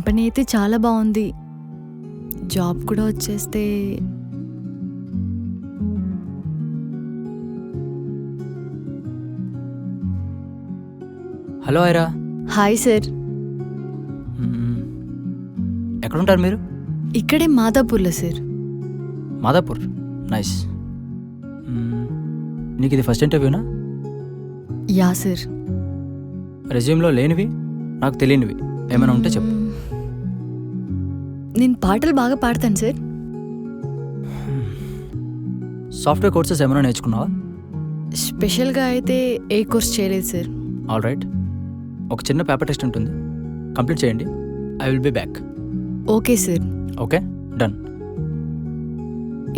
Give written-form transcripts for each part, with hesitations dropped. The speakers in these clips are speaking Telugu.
కంపెనీ అయితే చాలా బాగుంది, జాబ్ కూడా వచ్చేస్తే. హలో ఐరా. Hi sir. ఎక్కడుంటారు మీరు? ఇక్కడే మాదాపూర్లో సార్. మాదాపూర్, నైస్. నీకు ఇది ఫస్ట్ ఇంటర్వ్యూనా? Yeah sir. రెజ్యూమ్లో లేనివి, నాకు తెలియనివి ఏమైనా ఉంటే చెప్పు. నేను పాటలు బాగా పాడతాను సార్. సాఫ్ట్వేర్ కోర్సెస్ ఏమైనా నేర్చుకున్నావా? స్పెషల్గా అయితే ఏ కోర్స్ చేయలేదు సార్. ఆల్ రైట్, ఒక చిన్న పేపర్ టెస్ట్ ఉంటుంది, కంప్లీట్ చేయండి. I will be back. Okay sir. Okay, done.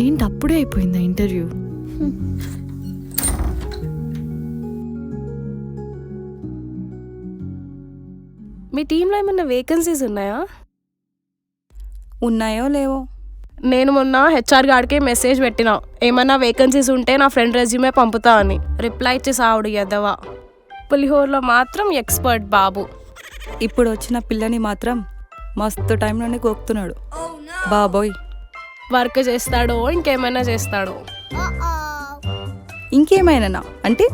ఏంటి అప్పుడే అయిపోయిందా ఇంటర్వ్యూ? మీ టీంలో ఏమైనా వేకెన్సీస్ ఉన్నాయా? ఉన్నాయో లేవో. నేను మొన్న హెచ్ఆర్ గాడికి మెసేజ్ పెట్టినా, ఏమైనా వేకెన్సీస్ ఉంటే నా ఫ్రెండ్ రెజ్యూమే పంపుతా అని. రిప్లై ఇచ్చి సావుడు ఎదవా. పులిహోరలో మాత్రం ఎక్స్పర్ట్ బాబు. ఇప్పుడు వచ్చిన పిల్లని మాత్రం మస్తు టైంలోనే గోక్తున్నాడు బాబోయ్. వర్క్ చేస్తాడో ఇంకేమైనా చేస్తాడో. ఇంకేమైనా అంటే